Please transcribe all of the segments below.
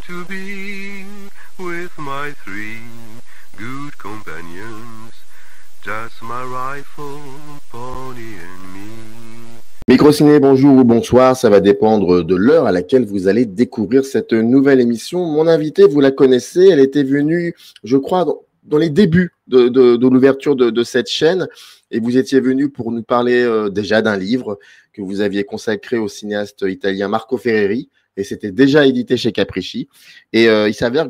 to be with my three good companions, just my rifle, pony and me. Microciné, bonjour ou bonsoir, ça va dépendre de l'heure à laquelle vous allez découvrir cette nouvelle émission. Mon invitée, vous la connaissez, elle était venue, je crois, dans les débuts de l'ouverture de cette chaîne, et vous étiez venu pour nous parler déjà d'un livre que vous aviez consacré au cinéaste italien Marco Ferreri, et c'était déjà édité chez Capricci. Et il s'avère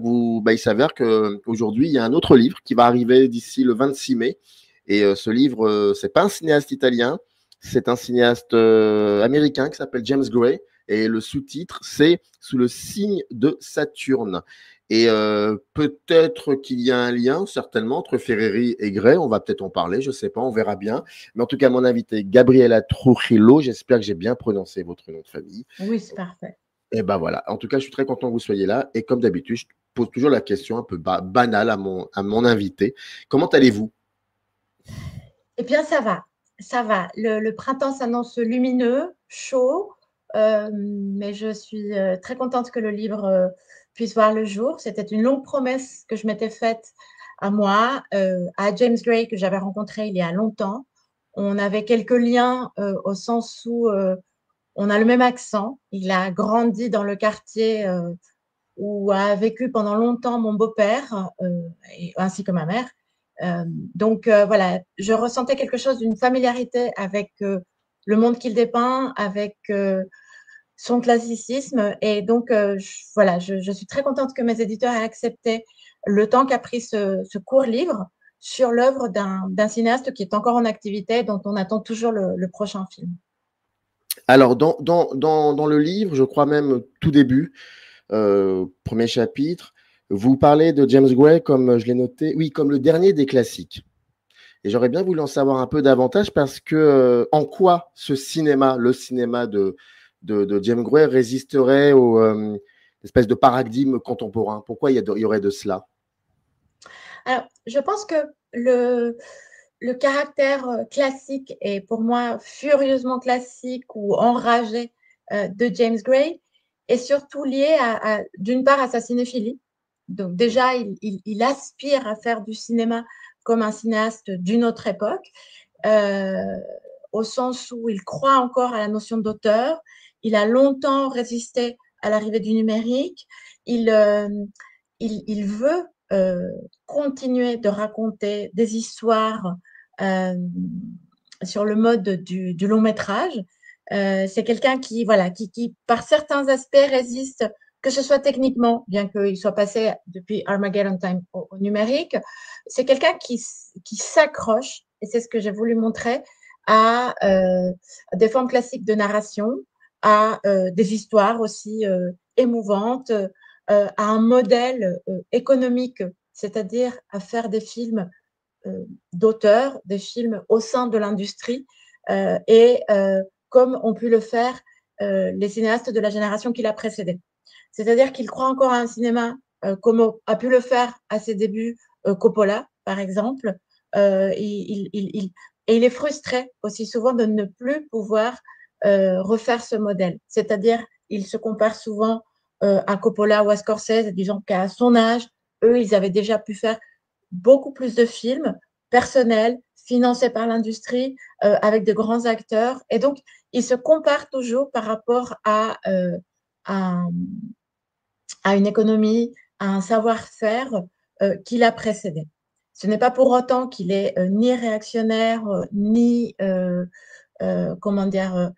qu'aujourd'hui, il y a un autre livre qui va arriver d'ici le 26 mai, et ce livre, c'est pas un cinéaste italien, c'est un cinéaste américain qui s'appelle James Gray, et le sous-titre, c'est Sous le signe de Saturne. Et peut-être qu'il y a un lien, certainement, entre Ferreri et Gray. On va peut-être en parler, je ne sais pas, on verra bien. Mais en tout cas, mon invité, Gabriela Trujillo, j'espère que j'ai bien prononcé votre nom de famille. Oui, c'est parfait. Et ben voilà. En tout cas, je suis très content que vous soyez là. Et comme d'habitude, je pose toujours la question un peu banale à mon invité. Comment allez-vous? Eh bien, ça va. Ça va. Le printemps s'annonce lumineux, chaud, mais je suis très contente que le livre puisse voir le jour. C'était une longue promesse que je m'étais faite à moi, à James Gray, que j'avais rencontré il y a longtemps. On avait quelques liens au sens où on a le même accent. Il a grandi dans le quartier où a vécu pendant longtemps mon beau-père, ainsi que ma mère. Donc voilà, je ressentais quelque chose d'une familiarité avec le monde qu'il dépeint, avec son classicisme. Et donc voilà, je suis très contente que mes éditeurs aient accepté le temps qu'a pris ce court livre sur l'œuvre d'un cinéaste qui est encore en activité, dont on attend toujours le prochain film. Alors, dans le livre, je crois même tout début, premier chapitre, vous parlez de James Gray comme, je l'ai noté, oui, comme le dernier des classiques. Et j'aurais bien voulu en savoir un peu davantage parce que en quoi ce cinéma, le cinéma de James Gray résisterait aux espèce de paradigme contemporain? Pourquoi il y aurait de cela? Alors, je pense que le caractère classique et pour moi furieusement classique ou enragé de James Gray est surtout lié d'une part à sa cinéphilie. Donc déjà, il aspire à faire du cinéma comme un cinéaste d'une autre époque, au sens où il croit encore à la notion d'auteur. Il a longtemps résisté à l'arrivée du numérique. Il veut continuer de raconter des histoires euh, sur le mode du long métrage. C'est quelqu'un voilà, qui, par certains aspects, résiste, que ce soit techniquement, bien qu'il soit passé depuis Armageddon Time au numérique. C'est quelqu'un qui s'accroche, et c'est ce que j'ai voulu montrer, à des formes classiques de narration, à des histoires aussi émouvantes, à un modèle économique, c'est-à-dire à faire des films d'auteurs, des films au sein de l'industrie, et comme ont pu le faire les cinéastes de la génération qui l'a précédé. C'est-à-dire qu'il croit encore à un cinéma comme a pu le faire à ses débuts Coppola, par exemple. Et il est frustré aussi souvent de ne plus pouvoir refaire ce modèle. C'est-à-dire, il se compare souvent à Coppola ou à Scorsese, disant qu'à son âge, eux, ils avaient déjà pu faire beaucoup plus de films personnels, financés par l'industrie, avec de grands acteurs. Et donc, ils se comparent toujours par rapport à, à une économie, à un savoir-faire qui l'a précédé. Ce n'est pas pour autant qu'il est ni réactionnaire, ni, comment dire,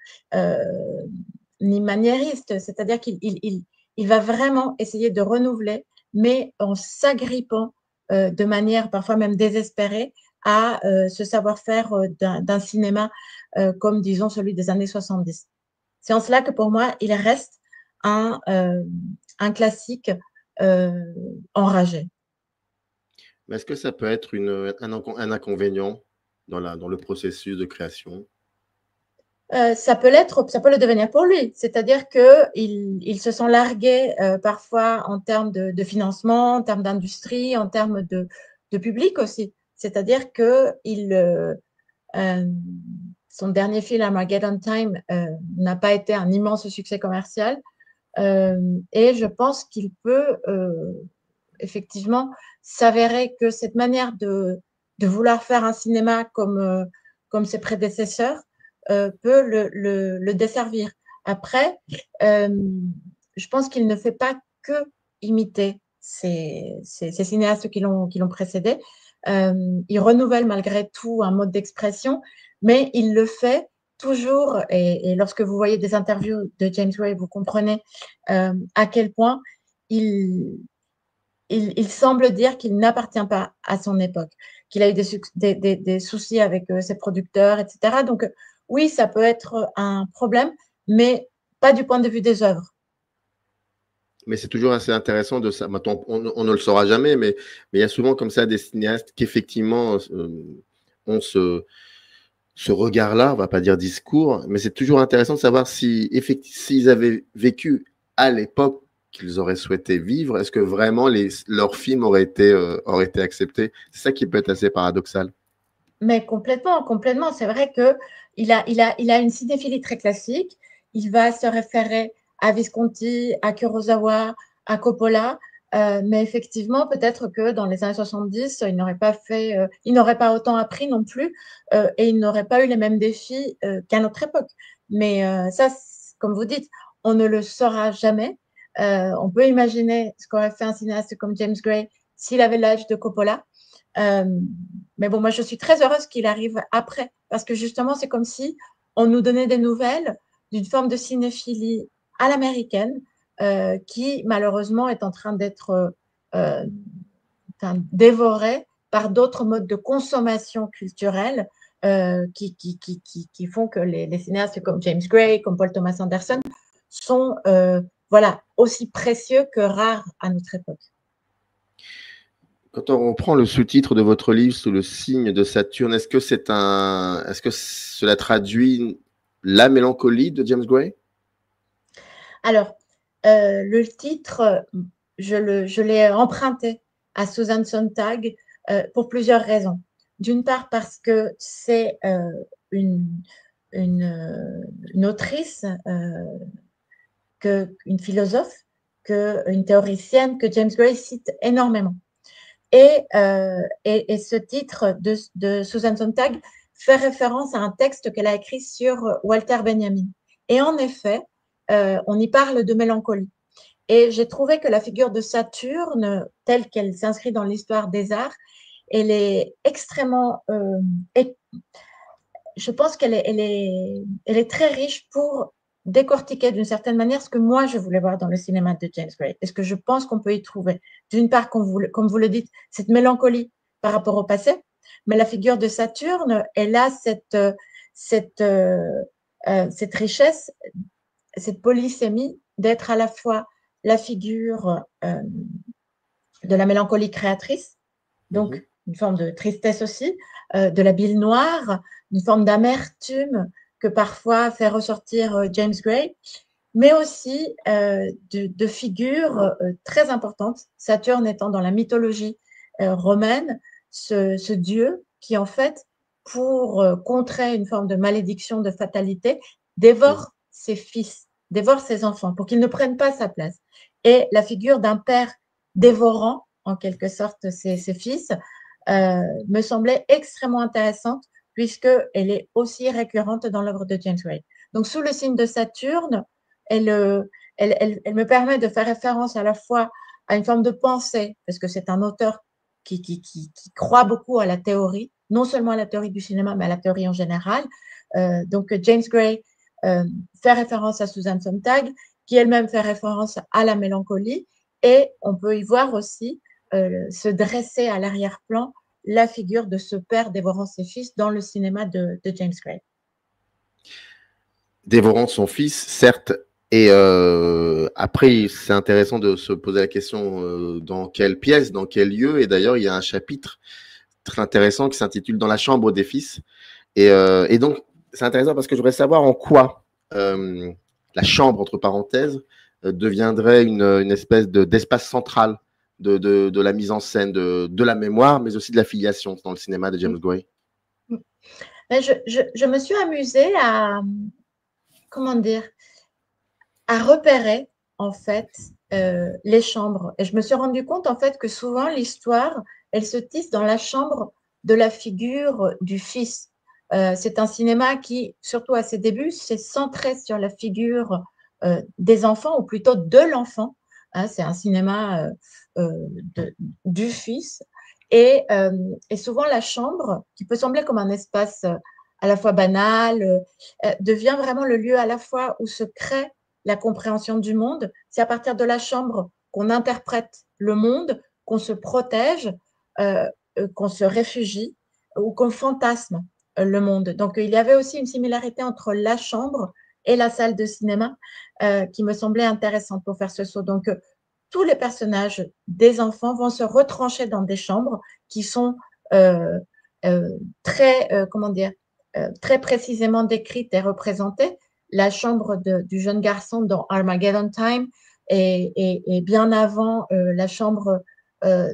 ni maniériste. C'est-à-dire qu'il va vraiment essayer de renouveler, mais en s'agrippant de manière parfois même désespérée à ce savoir-faire d'un cinéma comme, disons, celui des années 70. C'est en cela que pour moi, il reste un classique enragé. Mais est-ce que ça peut être un inconvénient dans le processus de création? Ça peut l'être, ça peut le devenir pour lui. C'est-à-dire qu'il se sent largué parfois en termes de financement, en termes d'industrie, en termes de public aussi. C'est-à-dire que son dernier film, Armageddon Time, n'a pas été un immense succès commercial. Et je pense qu'il peut effectivement s'avérer que cette manière de vouloir faire un cinéma comme ses prédécesseurs peut le desservir. Après, je pense qu'il ne fait pas que imiter ces cinéastes qui l'ont précédé. Il renouvelle malgré tout un mode d'expression, mais il le fait toujours, et lorsque vous voyez des interviews de James Gray, vous comprenez à quel point il semble dire qu'il n'appartient pas à son époque, qu'il a eu des soucis avec ses producteurs, etc. Donc, oui, ça peut être un problème, mais pas du point de vue des œuvres. Mais c'est toujours assez intéressant de ça. Maintenant, on ne le saura jamais, mais il y a souvent comme ça des cinéastes qui effectivement ont ce regard-là, on va pas dire discours, mais c'est toujours intéressant de savoir s'ils avaient vécu à l'époque qu'ils auraient souhaité vivre, est-ce que vraiment leurs films auraient été acceptés? C'est ça qui peut être assez paradoxal. Mais complètement. C'est vrai qu'il a une cinéphilie très classique. Il va se référer à Visconti, à Kurosawa, à Coppola. Mais effectivement, peut-être que dans les années 70, il n'aurait pas autant appris non plus et il n'aurait pas eu les mêmes défis qu'à notre époque. Mais ça, comme vous dites, on ne le saura jamais. On peut imaginer ce qu'aurait fait un cinéaste comme James Gray s'il avait l'âge de Coppola. Mais bon, moi, je suis très heureuse qu'il arrive après, parce que justement, c'est comme si on nous donnait des nouvelles d'une forme de cinéphilie à l'américaine qui, malheureusement, est en train d'être dévorée par d'autres modes de consommation culturelle qui font que les cinéastes comme James Gray, comme Paul Thomas Anderson sont aussi précieux que rares à notre époque. Quand on reprend le sous-titre de votre livre sous le signe de Saturne, est-ce que cela traduit la mélancolie de James Gray? Alors, le titre, je l'ai emprunté à Susan Sontag pour plusieurs raisons. D'une part, parce que c'est une autrice, une philosophe, une théoricienne que James Gray cite énormément. Et ce titre de Susan Sontag fait référence à un texte qu'elle a écrit sur Walter Benjamin. Et en effet, on y parle de mélancolie. Et j'ai trouvé que la figure de Saturne, telle qu'elle s'inscrit dans l'histoire des arts, elle est extrêmement… je pense qu'elle est très riche pour décortiquer d'une certaine manière ce que moi je voulais voir dans le cinéma de James Gray et ce que je pense qu'on peut y trouver. D'une part, comme vous le dites, cette mélancolie par rapport au passé, mais la figure de Saturne, elle a cette richesse, cette polysémie d'être à la fois la figure de la mélancolie créatrice, donc une forme de tristesse aussi, de la bile noire, une forme d'amertume que parfois fait ressortir James Gray, mais aussi de figures très importantes, Saturne étant dans la mythologie romaine, ce dieu qui en fait, pour contrer une forme de malédiction, de fatalité, dévore ses fils, dévore ses enfants pour qu'ils ne prennent pas sa place. Et la figure d'un père dévorant, en quelque sorte, ses fils, me semblait extrêmement intéressante puisqu'elle est aussi récurrente dans l'œuvre de James Gray. Donc, sous le signe de Saturne, elle me permet de faire référence à la fois à une forme de pensée, parce que c'est un auteur qui croit beaucoup à la théorie, non seulement à la théorie du cinéma, mais à la théorie en général. Donc, James Gray fait référence à Susan Sontag, qui elle-même fait référence à la mélancolie, et on peut y voir aussi se dresser à l'arrière-plan la figure de ce père dévorant ses fils dans le cinéma de James Gray. Dévorant son fils, certes, et après, c'est intéressant de se poser la question dans quelle pièce, dans quel lieu, et d'ailleurs, il y a un chapitre très intéressant qui s'intitule « Dans la chambre des fils ». Et donc, c'est intéressant parce que je voudrais savoir en quoi la chambre, entre parenthèses, deviendrait une espèce d'espace central de la mise en scène, de la mémoire, mais aussi de la filiation dans le cinéma de James Gray. Je me suis amusée à repérer en fait, les chambres. Et je me suis rendu compte, en fait, que souvent, l'histoire, elle se tisse dans la chambre de la figure du fils. C'est un cinéma qui, surtout à ses débuts, s'est centré sur la figure des enfants, ou plutôt de l'enfant. Hein, c'est un cinéma du fils. Et souvent, la chambre, qui peut sembler comme un espace à la fois banal, devient vraiment le lieu à la fois où se crée la compréhension du monde. C'est à partir de la chambre qu'on interprète le monde, qu'on se protège, qu'on se réfugie ou qu'on fantasme le monde. Donc, il y avait aussi une similarité entre la chambre et la salle de cinéma qui me semblait intéressante pour faire ce saut. Donc, tous les personnages des enfants vont se retrancher dans des chambres qui sont très, comment dire, très précisément décrites et représentées. La chambre du jeune garçon dans Armageddon Time et bien avant la chambre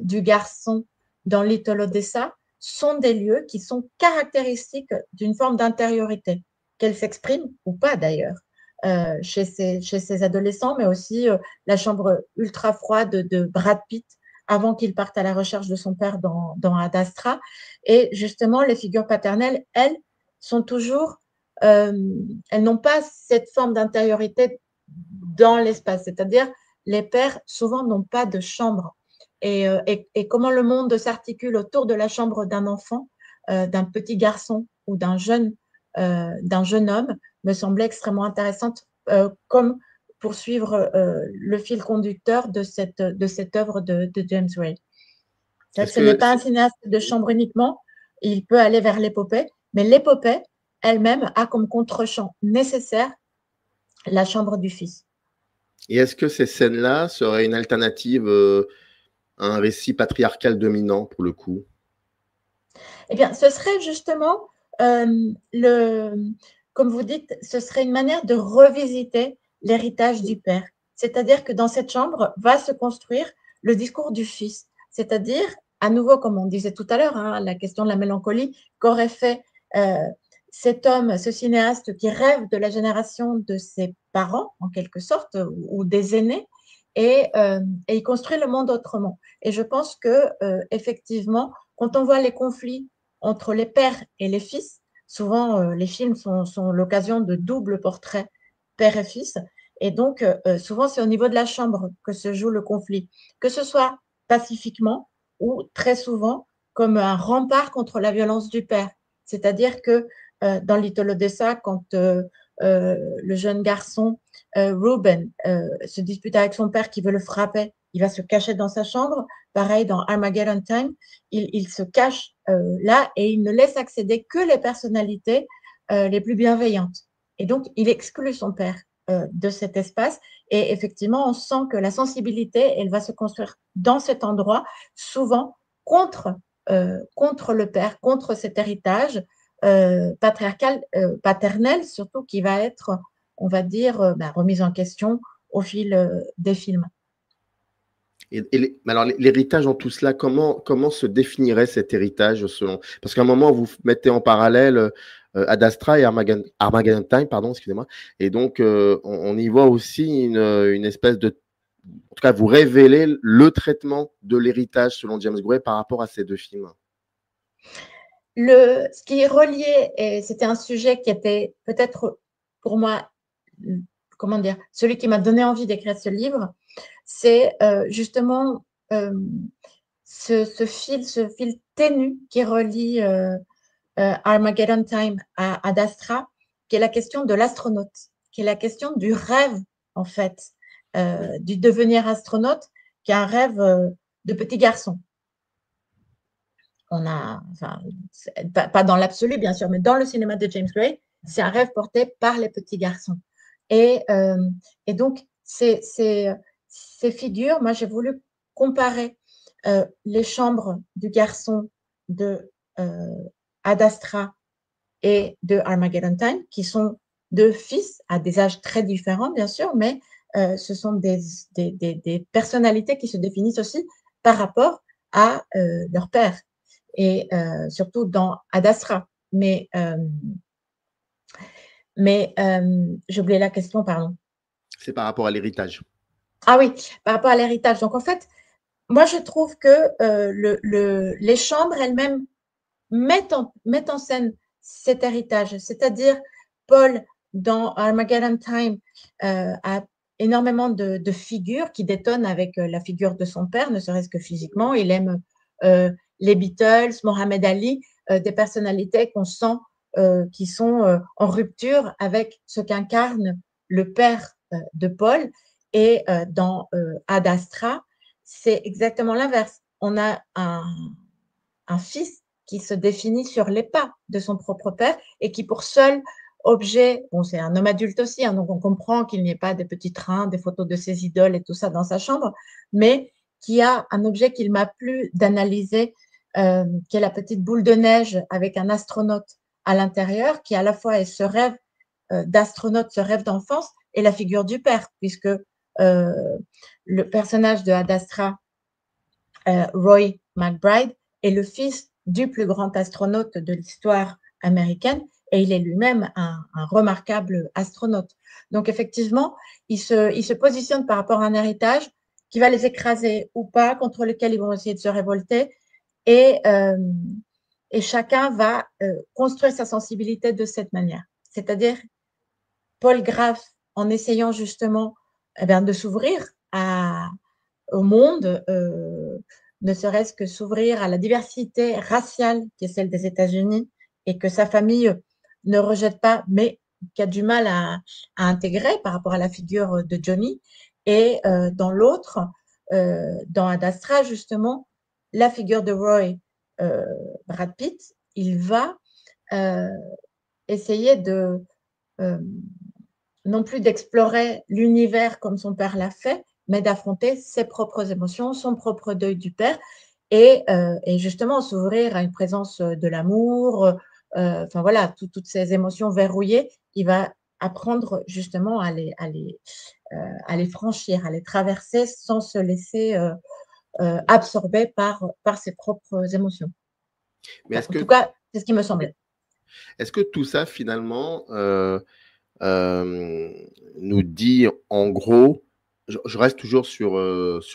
du garçon dans Little Odessa sont des lieux qui sont caractéristiques d'une forme d'intériorité, qu'elle s'exprime ou pas d'ailleurs. Chez ces adolescents, mais aussi la chambre ultra froide de Brad Pitt avant qu'il parte à la recherche de son père dans Ad Astra. Et justement, les figures paternelles, elles, sont toujours, elles n'ont pas cette forme d'intériorité dans l'espace, c'est-à-dire les pères souvent n'ont pas de chambre. Et comment le monde s'articule autour de la chambre d'un enfant, d'un petit garçon ou d'un jeune homme me semblait extrêmement intéressante comme pour suivre le fil conducteur de cette œuvre de James Gray. Ce n'est pas un cinéaste de chambre uniquement, il peut aller vers l'épopée, mais l'épopée elle-même a comme contre-champ nécessaire la chambre du fils. Et est-ce que ces scènes-là seraient une alternative à un récit patriarcal dominant pour le coup? Eh bien, ce serait justement comme vous dites, ce serait une manière de revisiter l'héritage du père. C'est-à-dire que dans cette chambre va se construire le discours du fils. C'est-à-dire, à nouveau, comme on disait tout à l'heure, hein, la question de la mélancolie qu'aurait fait cet homme, ce cinéaste qui rêve de la génération de ses parents, en quelque sorte, ou des aînés, et il construit le monde autrement. Et je pense que effectivement, quand on voit les conflits entre les pères et les fils, souvent les films sont l'occasion de doubles portraits père et fils, et donc souvent c'est au niveau de la chambre que se joue le conflit, que ce soit pacifiquement ou très souvent comme un rempart contre la violence du père. C'est-à-dire que dans Little Odessa, quand le jeune garçon Ruben se dispute avec son père qui veut le frapper, il va se cacher dans sa chambre. Pareil, dans Armageddon Time, il se cache là et il ne laisse accéder que les personnalités les plus bienveillantes. Et donc, il exclut son père de cet espace. Et effectivement, on sent que la sensibilité, elle va se construire dans cet endroit, souvent contre le père, contre cet héritage patriarcal, paternel, surtout qui va être, on va dire, remise en question au fil des films. Alors, l'héritage en tout cela, comment se définirait cet héritage selon? Parce qu'à un moment, vous mettez en parallèle Ad Astra et Armageddon Time, pardon, excusez-moi. Et donc, on y voit aussi une espèce de... En tout cas, vous révélez le traitement de l'héritage selon James Gray par rapport à ces deux films. Ce qui est relié, et c'était un sujet qui était peut-être pour moi, comment dire, celui qui m'a donné envie d'écrire ce livre, c'est justement ce fil ténu qui relie Armageddon Time à Ad Astra, qui est la question de l'astronaute, qui est la question du rêve, en fait, du devenir astronaute, qui est un rêve de petit garçon. On a, enfin, pas dans l'absolu, bien sûr, mais dans le cinéma de James Gray, c'est un rêve porté par les petits garçons. Et donc, ces figures, moi, j'ai voulu comparer les chambres du garçon de Ad Astra et de Armageddon Time, qui sont deux fils à des âges très différents, bien sûr, mais ce sont des personnalités qui se définissent aussi par rapport à leur père, et surtout dans Ad Astra. Mais j'ai oublié la question, pardon. C'est par rapport à l'héritage. Ah oui, par rapport à l'héritage. Donc, en fait, moi, je trouve que les chambres elles-mêmes mettent en scène cet héritage. C'est-à-dire, Paul, dans Armageddon Time, a énormément de figures qui détonnent avec la figure de son père, ne serait-ce que physiquement. Il aime les Beatles, Mohamed Ali, des personnalités qu'on sent qui sont en rupture avec ce qu'incarne le père de Paul. Et dans Ad Astra, c'est exactement l'inverse. On a un fils qui se définit sur les pas de son propre père et qui pour seul objet, bon c'est un homme adulte aussi, hein, donc on comprend qu'il n'y ait pas des petits trains, des photos de ses idoles et tout ça dans sa chambre, mais qui a un objet qu'il m'a plu d'analyser, qui est la petite boule de neige avec un astronaute à l'intérieur, qui à la fois est ce rêve d'astronaute, ce rêve d'enfance, et la figure du père, puisque le personnage de Ad Astra, Roy McBride, est le fils du plus grand astronaute de l'histoire américaine et il est lui-même un remarquable astronaute. Donc effectivement, il se positionne par rapport à un héritage qui va les écraser ou pas, contre lequel ils vont essayer de se révolter et, euh, et chacun va construire sa sensibilité de cette manière. C'est-à-dire Paul Graff, en essayant justement de s'ouvrir au monde, ne serait-ce que s'ouvrir à la diversité raciale qui est celle des États-Unis et que sa famille ne rejette pas, mais qui a du mal à intégrer par rapport à la figure de Johnny. Et dans l'autre, dans Ad Astra, justement, la figure de Roy, Brad Pitt, il va essayer de non plus d'explorer l'univers comme son père l'a fait, mais d'affronter ses propres émotions, son propre deuil du père, et justement s'ouvrir à une présence de l'amour, enfin voilà, toutes ces émotions verrouillées, il va apprendre justement à les franchir, à les traverser sans se laisser absorber par ses propres émotions. Mais En tout cas, c'est ce qui me semblait. Est-ce que tout ça, finalement, nous dit en gros, je reste toujours sur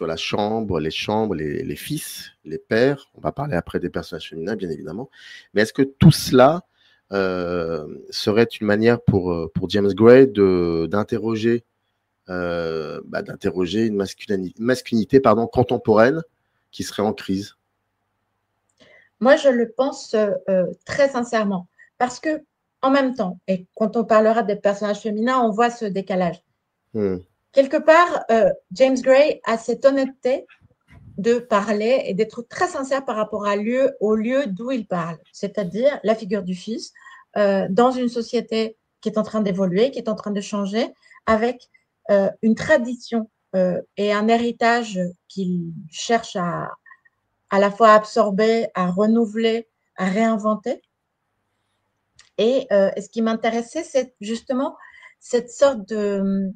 la chambre, les fils, les pères, on va parler après des personnages féminins, bien évidemment, mais est-ce que tout cela serait une manière pour James Gray d'interroger une masculinité contemporaine qui serait en crise? Moi, je le pense très sincèrement, parce que en même temps, et quand on parlera des personnages féminins, on voit ce décalage. Quelque part, James Gray a cette honnêteté de parler et d'être très sincère par rapport au lieu d'où il parle, c'est-à-dire la figure du fils dans une société qui est en train d'évoluer, qui est en train de changer, avec une tradition et un héritage qu'il cherche à la fois absorber, à renouveler, à réinventer. Et ce qui m'intéressait, c'est justement cette sorte de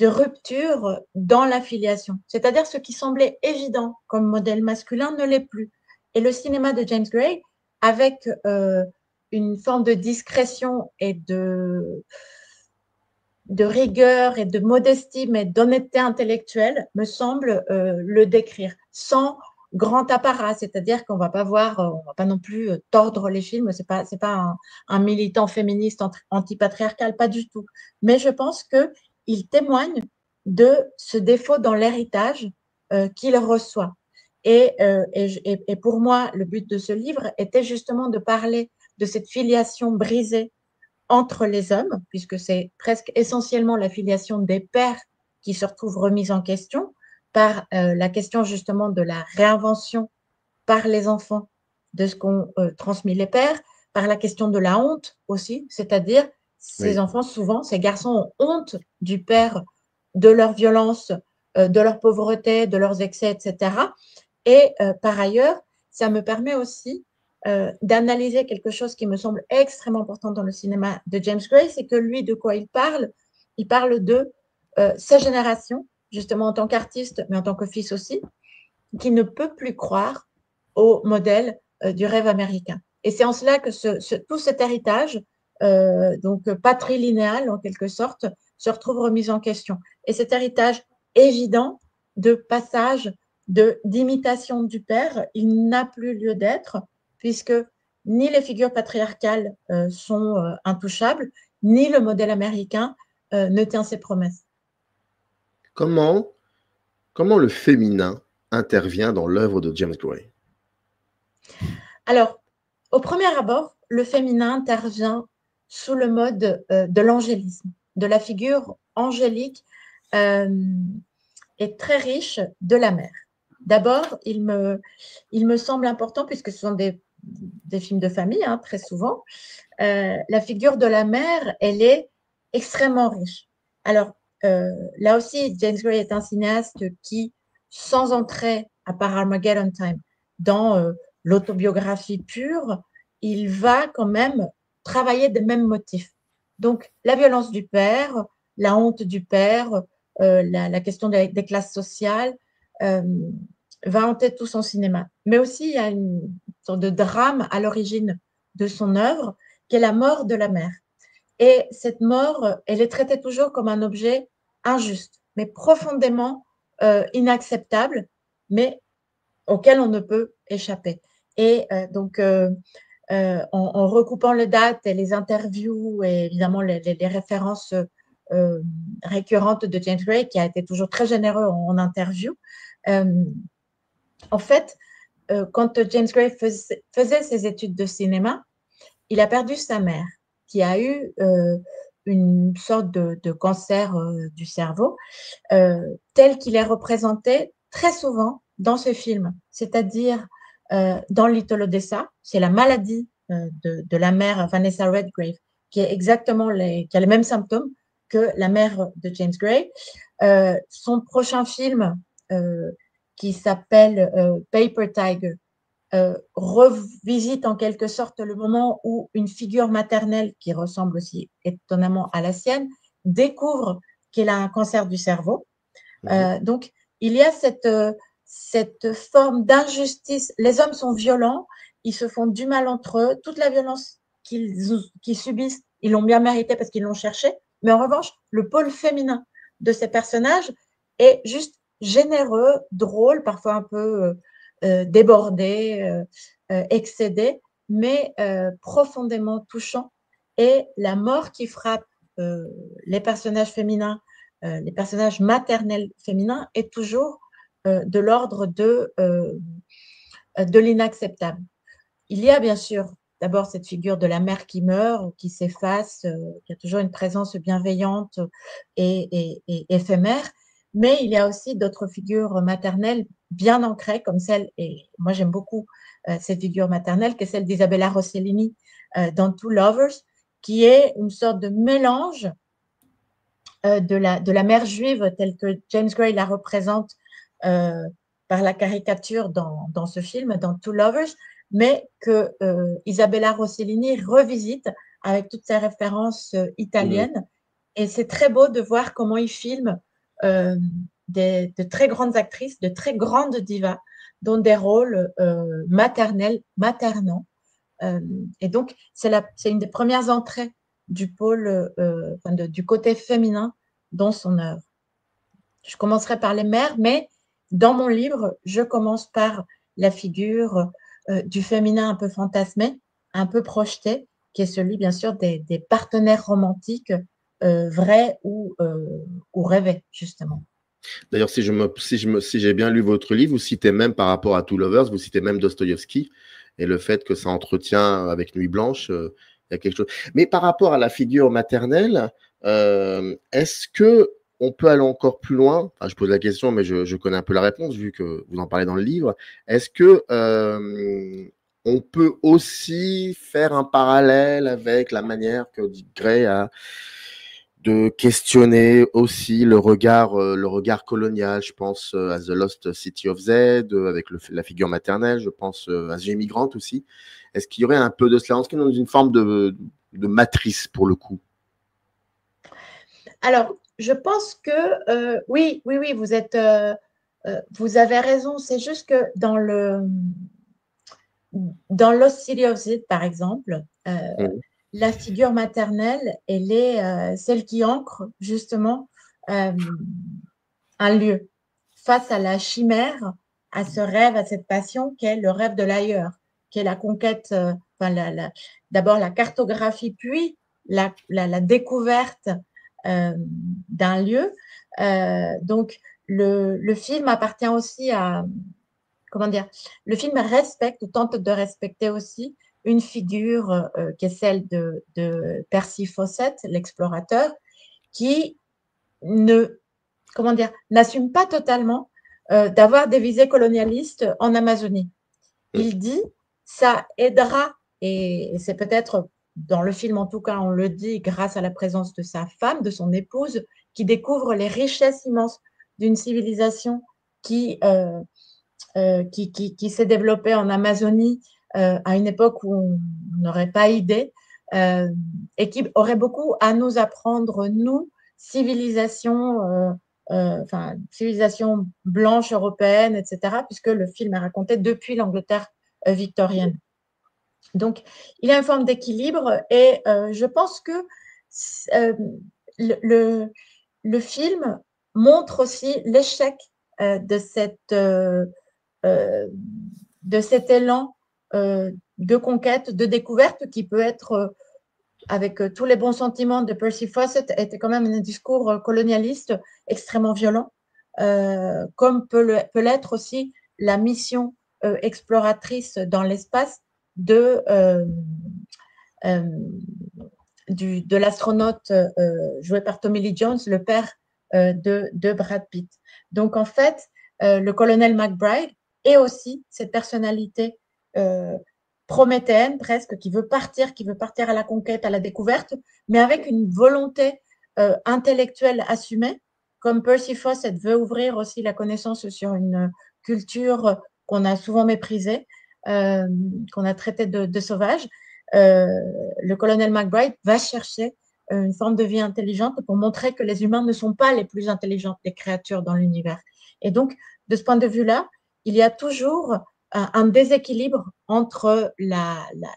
rupture dans l'affiliation. C'est-à-dire ce qui semblait évident comme modèle masculin ne l'est plus. Et le cinéma de James Gray, avec une forme de discrétion et de rigueur et de modestie, mais d'honnêteté intellectuelle, me semble le décrire, sans grand apparat, c'est-à-dire qu'on va pas voir, on va pas non plus tordre les films, c'est pas un militant féministe antipatriarcal, pas du tout. Mais je pense que il témoigne de ce défaut dans l'héritage qu'il reçoit. Et pour moi, le but de ce livre était justement de parler de cette filiation brisée entre les hommes, puisque c'est presque essentiellement la filiation des pères qui se retrouve remise en question par la question justement de la réinvention par les enfants de ce qu'ont transmis les pères, par la question de la honte aussi, c'est-à-dire ces enfants, souvent, ces garçons ont honte du père, de leur violence, de leur pauvreté, de leurs excès, etc. Et par ailleurs, ça me permet aussi d'analyser quelque chose qui me semble extrêmement important dans le cinéma de James Gray, c'est que lui, de quoi il parle de sa génération, justement en tant qu'artiste, mais en tant que fils aussi, qui ne peut plus croire au modèle du rêve américain. Et c'est en cela que tout cet héritage donc patrilinéale en quelque sorte, se retrouve remise en question. Et cet héritage évident de passage, d'imitation du père, il n'a plus lieu d'être, puisque ni les figures patriarcales sont intouchables, ni le modèle américain ne tient ses promesses. Comment le féminin intervient dans l'œuvre de James Gray? Alors, au premier abord, le féminin intervient sous le mode de l'angélisme, de la figure angélique et très riche de la mère. D'abord, il me semble important, puisque ce sont des films de famille, hein, très souvent, la figure de la mère, elle est extrêmement riche. Alors, là aussi, James Gray est un cinéaste qui, sans entrer, à part Armageddon Time, dans l'autobiographie pure, il va quand même travailler des mêmes motifs. Donc, la violence du père, la honte du père, la question des classes sociales va hanter tout son cinéma. Mais aussi, il y a une sorte de drame à l'origine de son œuvre, qui est la mort de la mère. Et cette mort, elle est traitée toujours comme un objet injuste, mais profondément inacceptable, mais auquel on ne peut échapper. Et donc, en recoupant les dates et les interviews et évidemment les références récurrentes de James Gray, qui a été toujours très généreux en interview, en fait, quand James Gray faisait ses études de cinéma, il a perdu sa mère, qui a eu une sorte de cancer du cerveau, tel qu'il est représenté très souvent dans ce film, c'est-à-dire dans Little Odessa, c'est la maladie de la mère Vanessa Redgrave, qui est exactement qui a les mêmes symptômes que la mère de James Gray. Son prochain film, qui s'appelle Paper Tiger, revisite en quelque sorte le moment où une figure maternelle qui ressemble aussi étonnamment à la sienne découvre qu'elle a un cancer du cerveau. Donc, il y a cette forme d'injustice. Les hommes sont violents, ils se font du mal entre eux. Toute la violence qu'ils subissent, ils l'ont bien mérité parce qu'ils l'ont cherché. Mais en revanche, le pôle féminin de ces personnages est juste généreux, drôle, parfois un peu débordé, excédé, mais profondément touchant. Et la mort qui frappe les personnages féminins, les personnages maternels féminins, est toujours de l'ordre de l'inacceptable. Il y a bien sûr d'abord cette figure de la mère qui meurt, qui s'efface, qui a toujours une présence bienveillante et éphémère, mais il y a aussi d'autres figures maternelles bien ancrées, comme celle, et moi j'aime beaucoup cette figure maternelle, qui est celle d'Isabella Rossellini dans Two Lovers, qui est une sorte de mélange de la mère juive telle que James Gray la représente par la caricature dans ce film, dans Two Lovers, mais que Isabella Rossellini revisite avec toutes ses références italiennes. Et c'est très beau de voir comment il filme de très grandes actrices, de très grandes divas, dont des rôles maternants. Et donc, c'est une des premières entrées du pôle, du côté féminin dans son œuvre. Je commencerai par les mères, mais dans mon livre, je commence par la figure du féminin un peu fantasmé, un peu projeté, qui est celui, bien sûr, des partenaires romantiques vrais ou rêvés, justement. D'ailleurs, si j'ai bien lu votre livre, vous citez même par rapport à Two Lovers, vous citez même Dostoïevski et le fait que ça entretient avec Nuit Blanche, il y a quelque chose. Mais par rapport à la figure maternelle, est-ce que on peut aller encore plus loin? Enfin, je pose la question, mais je connais un peu la réponse vu que vous en parlez dans le livre. Est-ce que on peut aussi faire un parallèle avec la manière que Gray a de questionner aussi le regard colonial? Je pense à The Lost City of Z, avec la figure maternelle, je pense à The Immigrant aussi. Est-ce qu'il y aurait un peu de cela? Est-ce qu'il y a une forme de matrice pour le coup? Alors, je pense que oui, vous avez raison. C'est juste que dans Lost City of Z, par exemple, la figure maternelle, elle est celle qui ancre justement un lieu face à la chimère, à ce rêve, à cette passion qu'est le rêve de l'ailleurs, qui est la conquête, d'abord la cartographie, puis la découverte d'un lieu. Donc, le film appartient aussi à, comment dire, le film respecte, tente de respecter aussi une figure qui est celle de Percy Fawcett, l'explorateur, qui n'assume pas totalement d'avoir des visées colonialistes en Amazonie. Il dit, ça aidera, et c'est peut-être dans le film en tout cas, on le dit, grâce à la présence de sa femme, de son épouse, qui découvre les richesses immenses d'une civilisation qui s'est développée en Amazonie à une époque où on n'aurait pas idée et qui aurait beaucoup à nous apprendre, nous, civilisation blanche européenne, etc., puisque le film est raconté depuis l'Angleterre victorienne. Donc, il y a une forme d'équilibre et je pense que le film montre aussi l'échec de cet élan de conquête, de découverte qui peut être, avec tous les bons sentiments de Percy Fawcett, était quand même un discours colonialiste extrêmement violent, comme peut l'être aussi la mission exploratrice dans l'espace de l'astronaute joué par Tommy Lee Jones, le père de Brad Pitt. Donc, en fait, le colonel McBride est aussi cette personnalité prométhéenne presque, qui veut partir à la conquête, à la découverte, mais avec une volonté intellectuelle assumée, comme Percy Fawcett veut ouvrir aussi la connaissance sur une culture qu'on a souvent méprisée, qu'on a traitée de sauvage. Le colonel McBride va chercher une forme de vie intelligente pour montrer que les humains ne sont pas les plus intelligentes des créatures dans l'univers. Et donc, de ce point de vue-là, il y a toujours un déséquilibre entre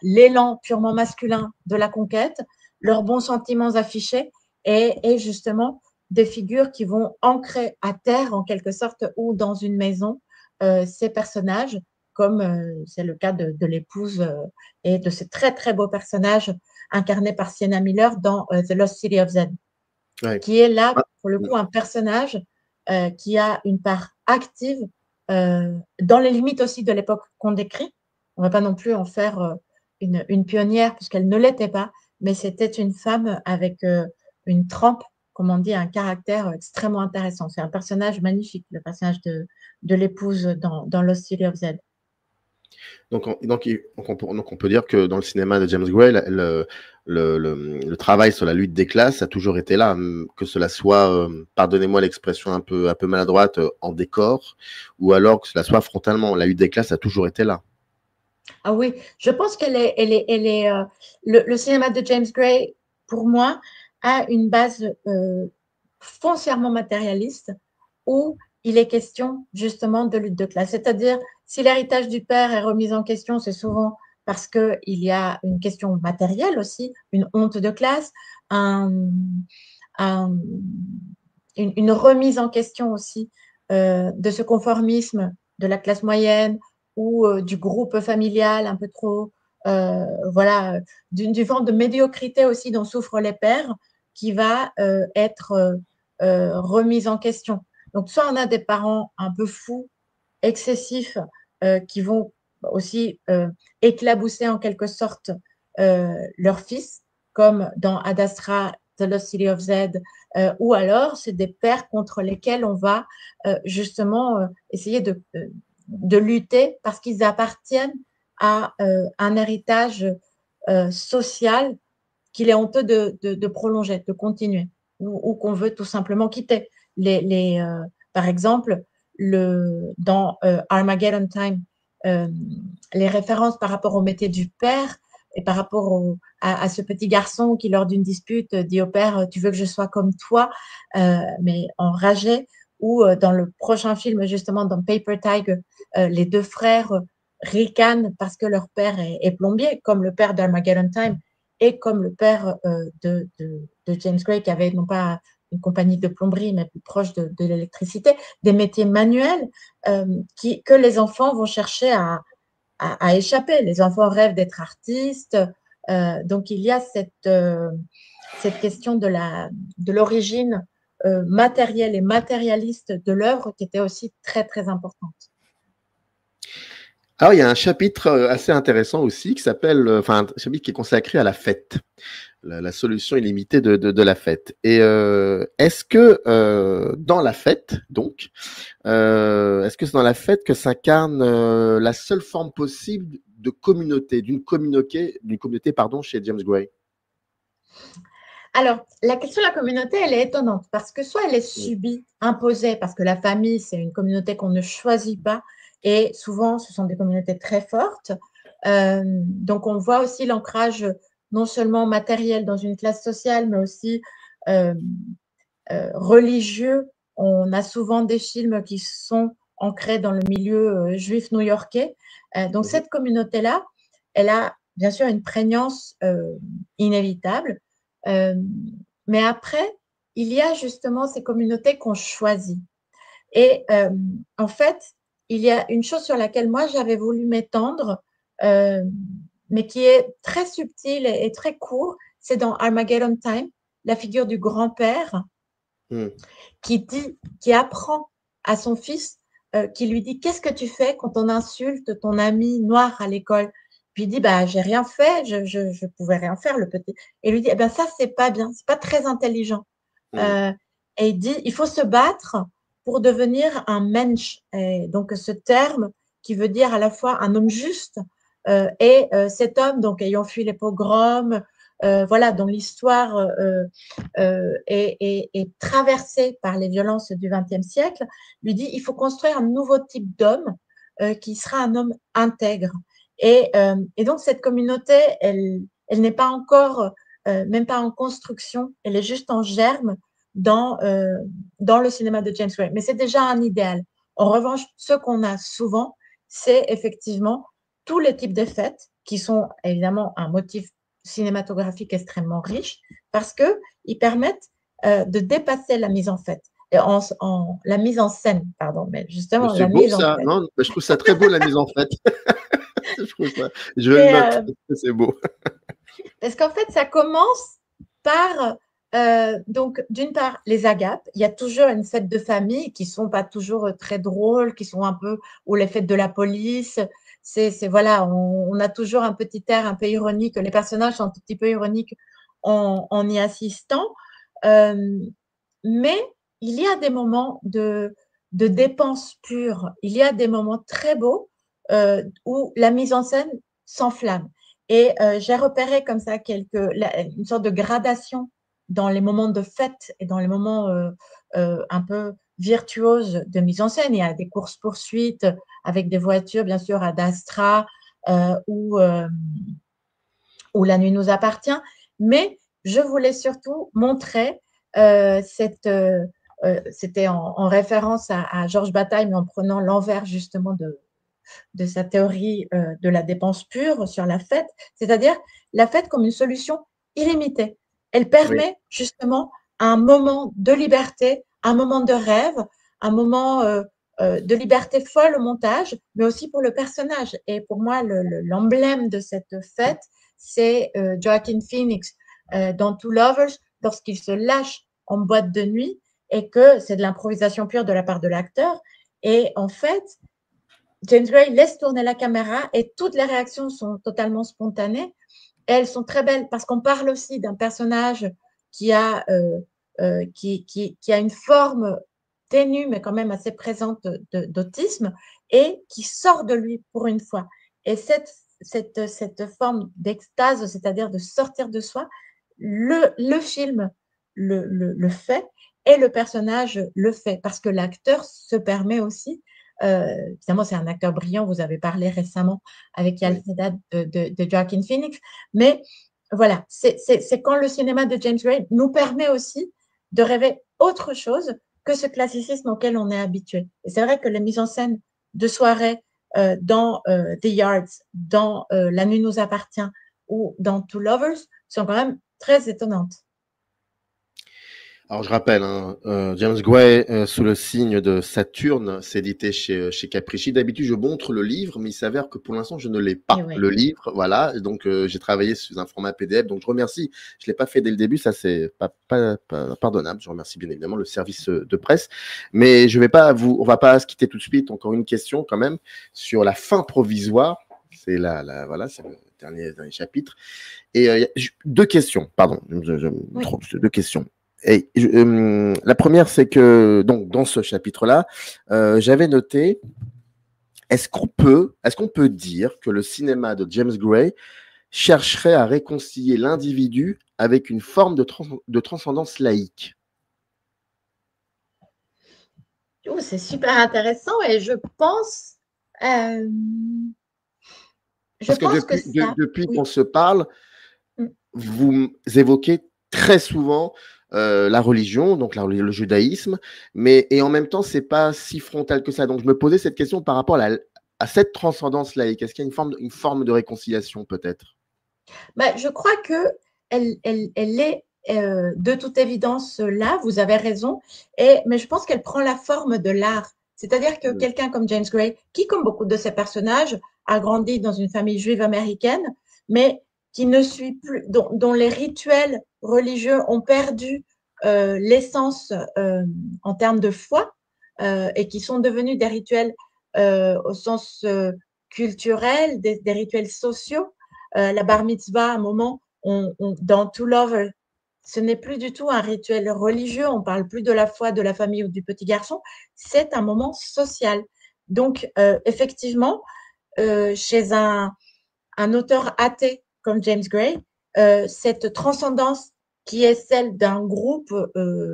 l'élan purement masculin de la conquête, leurs bons sentiments affichés et justement des figures qui vont ancrer à terre en quelque sorte ou dans une maison ces personnages, comme c'est le cas de l'épouse et de ces très très beaux personnages incarnés par Sienna Miller dans The Lost City of Z, qui est là pour le coup un personnage qui a une part active dans les limites aussi de l'époque qu'on décrit. On ne va pas non plus en faire une pionnière puisqu'elle ne l'était pas, mais c'était une femme avec une trempe, comme on dit, un caractère extrêmement intéressant. C'est un personnage magnifique, le personnage de l'épouse dans Lost City of Z. Donc on peut dire que dans le cinéma de James Gray, le travail sur la lutte des classes a toujours été là, que cela soit, pardonnez-moi l'expression un peu maladroite, en décor, ou alors que cela soit frontalement. La lutte des classes a toujours été là. Ah oui, je pense le cinéma de James Gray, pour moi, a une base foncièrement matérialiste où il est question justement de lutte de classe. C'est-à-dire, si l'héritage du père est remis en question, c'est souvent parce qu'il y a une question matérielle aussi, une honte de classe, une remise en question aussi de ce conformisme de la classe moyenne ou du groupe familial un peu trop, voilà, d'une forme de médiocrité aussi dont souffrent les pères qui va être remise en question. Donc, soit on a des parents un peu fous, excessifs, qui vont aussi éclabousser en quelque sorte leur fils, comme dans Ad Astra, The Lost City of Z, ou alors c'est des pères contre lesquels on va justement essayer de lutter parce qu'ils appartiennent à un héritage social qu'il est honteux de prolonger, de continuer, ou qu'on veut tout simplement quitter. Par exemple, dans Armageddon Time, les références par rapport au métier du père et par rapport à ce petit garçon qui, lors d'une dispute, dit au père « Tu veux que je sois comme toi ?» mais enragé. Ou dans le prochain film, justement, dans Paper Tiger, les deux frères ricanent parce que leur père est plombier, comme le père d'Armageddon Time. et comme le père de James Gray, qui avait non pas une compagnie de plomberie, mais plus proche de l'électricité, des métiers manuels que les enfants vont chercher à échapper. Les enfants rêvent d'être artistes. Donc, il y a cette question de l'origine matérielle et matérialiste de l'œuvre qui était aussi très, très importante. Alors, il y a un chapitre assez intéressant aussi qui s'appelle, enfin, un chapitre qui est consacré à la fête, la solution illimitée de la fête. Et est-ce que dans la fête, donc, est-ce que c'est dans la fête que s'incarne la seule forme possible de communauté, d'une communauté, pardon, chez James Gray? Alors, la question de la communauté, elle est étonnante parce que soit elle est subie, imposée, parce que la famille, c'est une communauté qu'on ne choisit pas et souvent, ce sont des communautés très fortes. Donc, on voit aussi l'ancrage non seulement matériel dans une classe sociale, mais aussi religieux. On a souvent des films qui sont ancrés dans le milieu juif new-yorkais. Donc, cette communauté-là, elle a bien sûr une prégnance inévitable. Mais après, il y a justement ces communautés qu'on choisit. Et en fait, il y a une chose sur laquelle moi, j'avais voulu m'étendre, mais qui est très subtile et très court, c'est dans Armageddon Time, la figure du grand-père qui apprend à son fils, qui lui dit « Qu'est-ce que tu fais quand on insulte ton ami noir à l'école ?» Puis il dit bah, « J'ai rien fait, je pouvais rien faire, le petit. » Et lui dit eh ben, « Ça, c'est pas bien, c'est pas très intelligent. » Et il dit « Il faut se battre pour devenir un mensch. » Et donc, ce terme qui veut dire à la fois un homme juste et cet homme, donc ayant fui les pogroms, voilà, dont l'histoire est traversée par les violences du XXe siècle, lui dit il faut construire un nouveau type d'homme qui sera un homme intègre. Et donc, cette communauté, elle n'est pas encore, même pas en construction, elle est juste en germe dans le cinéma de James Gray. Mais c'est déjà un idéal. En revanche, ce qu'on a souvent, c'est effectivement tous les types de fêtes qui sont évidemment un motif cinématographique extrêmement riche parce qu'ils permettent de dépasser la mise en fête. La mise en scène, pardon, mais justement, c'est la beau, mise en ça. scène. Non, je trouve ça très beau, la mise en fête. Je le note, c'est beau. Parce qu'en fait, ça commence par, donc, d'une part, les agapes. Il y a toujours une fête de famille qui ne sont pas toujours très drôles, qui sont un peu, ou les fêtes de la police. Voilà, on a toujours un petit air un peu ironique. Les personnages sont un tout petit peu ironiques en y assistant. Mais il y a des moments de dépense pure. Il y a des moments très beaux où la mise en scène s'enflamme. Et j'ai repéré comme ça une sorte de gradation dans les moments de fête et dans les moments un peu virtuoses de mise en scène. Il y a des courses-poursuites avec des voitures, bien sûr, à Dastra ou La nuit nous appartient. Mais je voulais surtout montrer c'était en référence à Georges Bataille, mais en prenant l'envers justement de sa théorie de la dépense pure sur la fête, c'est-à-dire la fête comme une solution illimitée. Elle permet justement un moment de liberté, un moment de rêve, un moment de liberté folle au montage, mais aussi pour le personnage. Et pour moi, l'emblème de cette fête, c'est Joaquin Phoenix dans Two Lovers, lorsqu'il se lâche en boîte de nuit et que c'est de l'improvisation pure de la part de l'acteur. Et en fait, James Gray laisse tourner la caméra et toutes les réactions sont totalement spontanées. Et elles sont très belles parce qu'on parle aussi d'un personnage qui a une forme ténue, mais quand même assez présente d'autisme et qui sort de lui pour une fois. Et cette forme d'extase, c'est-à-dire de sortir de soi, le film le fait et le personnage le fait parce que l'acteur se permet aussi évidemment, c'est un acteur brillant. Vous avez parlé récemment avec Yael Sedad de Joaquin Phoenix. Mais voilà, c'est quand le cinéma de James Gray nous permet aussi de rêver autre chose que ce classicisme auquel on est habitué. Et c'est vrai que les mises en scène de soirée dans The Yards, dans La nuit nous appartient ou dans Two Lovers sont quand même très étonnantes. Alors, je rappelle, hein, James Gray, sous le signe de Saturne, c'est édité chez Capricci. D'habitude, je montre le livre, mais il s'avère que pour l'instant, je ne l'ai pas. Oui. Le livre, voilà. Donc, j'ai travaillé sous un format PDF. Donc, je remercie. Je l'ai pas fait dès le début. Ça, c'est pas pardonnable. Je remercie bien évidemment le service de presse. Mais on va pas se quitter tout de suite. Encore une question quand même sur la fin provisoire. C'est voilà, c'est le dernier chapitre. Et deux questions, pardon. Deux questions. Et la première, c'est que donc dans ce chapitre-là, j'avais noté, est-ce qu'on peut dire que le cinéma de James Gray chercherait à réconcilier l'individu avec une forme de transcendance laïque? C'est super intéressant et je pense que depuis qu'on se parle, vous évoquez très souvent la religion, donc le judaïsme, et en même temps, c'est pas si frontal que ça. Donc, je me posais cette question par rapport à cette transcendance laïque. Est-ce qu'il y a une forme de réconciliation, peut-être? Je crois qu'elle est de toute évidence là, vous avez raison, mais je pense qu'elle prend la forme de l'art. C'est-à-dire que quelqu'un comme James Gray, qui, comme beaucoup de ses personnages, a grandi dans une famille juive américaine, mais qui ne suit plus, dont les rituels religieux ont perdu l'essence en termes de foi et qui sont devenus des rituels au sens culturel, des rituels sociaux. La bar mitzvah, à un moment, dans To Love, ce n'est plus du tout un rituel religieux, on ne parle plus de la foi de la famille ou du petit garçon, c'est un moment social. Donc, effectivement, chez un auteur athée comme James Gray, cette transcendance qui est celle d'un groupe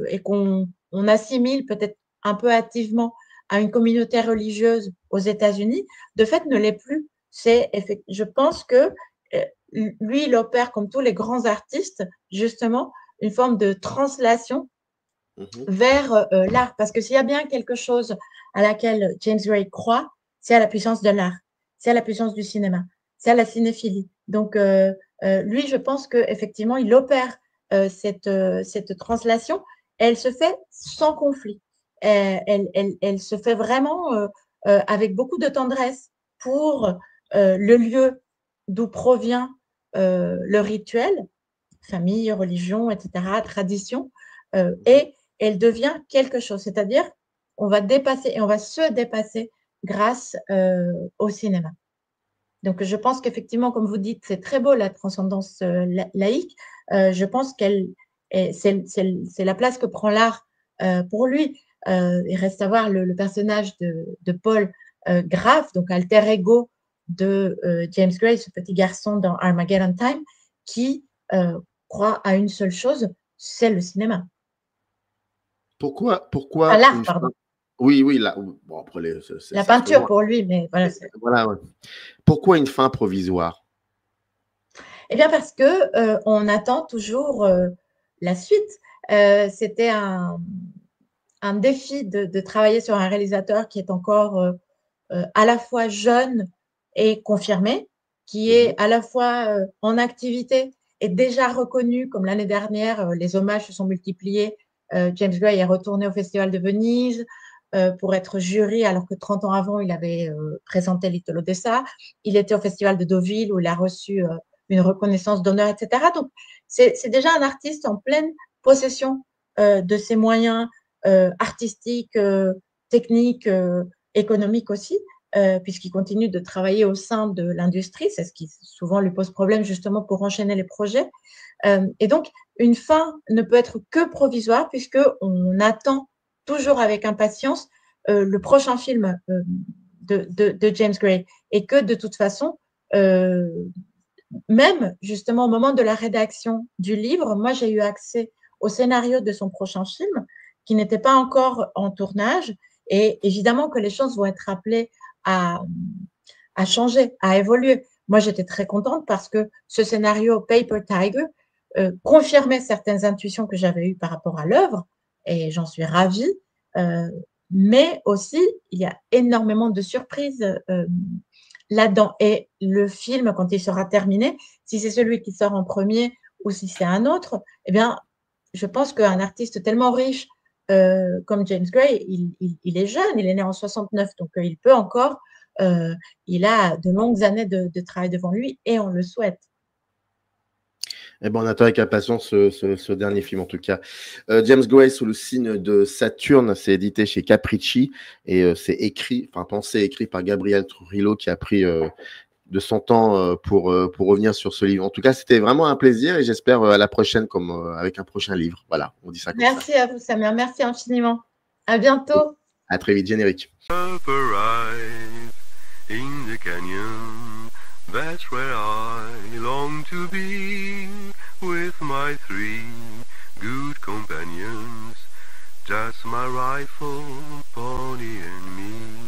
et qu'on assimile peut-être un peu hâtivement à une communauté religieuse aux États-Unis, de fait ne l'est plus. Je pense que lui, il opère comme tous les grands artistes, justement, une forme de translation vers l'art. Parce que s'il y a bien quelque chose à laquelle James Gray croit, c'est à la puissance de l'art, c'est à la puissance du cinéma, c'est à la cinéphilie. Donc, lui, je pense qu'effectivement, il opère cette translation. Elle se fait sans conflit. Elle se fait vraiment avec beaucoup de tendresse pour le lieu d'où provient le rituel, famille, religion, etc., tradition, et elle devient quelque chose. C'est-à-dire, on va dépasser et on va se dépasser grâce au cinéma. Donc, je pense qu'effectivement, comme vous dites, c'est très beau la transcendance laïque. Je pense c'est la place que prend l'art pour lui. Il reste à voir le personnage de Paul Graff, donc alter ego de James Gray, ce petit garçon dans Armageddon Time, qui croit à une seule chose, c'est le cinéma. Pourquoi l'art, pardon. Oui, bon, après la peinture pour lui, mais voilà. Voilà, ouais. Pourquoi une fin provisoire? Eh bien, parce que on attend toujours la suite. C'était un défi de travailler sur un réalisateur qui est encore à la fois jeune et confirmé, qui est à la fois en activité et déjà reconnu, comme l'année dernière, les hommages se sont multipliés. James Gray est retourné au Festival de Venise pour être jury, alors que 30 ans avant, il avait présenté Little Odessa. Il était au Festival de Deauville où il a reçu une reconnaissance d'honneur, etc. Donc, c'est déjà un artiste en pleine possession de ses moyens artistiques, techniques, économiques aussi, puisqu'il continue de travailler au sein de l'industrie. C'est ce qui souvent lui pose problème justement pour enchaîner les projets. Et donc, une fin ne peut être que provisoire puisqu'on attend toujours avec impatience le prochain film de James Gray et que de toute façon, même justement au moment de la rédaction du livre, moi j'ai eu accès au scénario de son prochain film qui n'était pas encore en tournage et évidemment que les choses vont être appelées à changer, à évoluer. Moi j'étais très contente parce que ce scénario Paper Tiger confirmait certaines intuitions que j'avais eues par rapport à l'œuvre et j'en suis ravie. Mais aussi, il y a énormément de surprises là-dedans. Et le film, quand il sera terminé, si c'est celui qui sort en premier ou si c'est un autre, eh bien, je pense qu'un artiste tellement riche comme James Gray, il est jeune, il est né en 69, donc il peut encore, il a de longues années de travail devant lui et on le souhaite. Eh ben, on attend avec impatience ce dernier film en tout cas. James Gray sous le signe de Saturne, c'est édité chez Capricci et c'est pensé et écrit par Gabriel Trujillo qui a pris de son temps pour revenir sur ce livre. En tout cas, c'était vraiment un plaisir et j'espère à la prochaine avec un prochain livre. Voilà, on dit ça comme ça. Merci à vous, Samir. Merci infiniment. À bientôt. À très vite, générique. Up arrive in the canyon, that's where I long to be, with my 3 good companions, just my rifle, pony and me.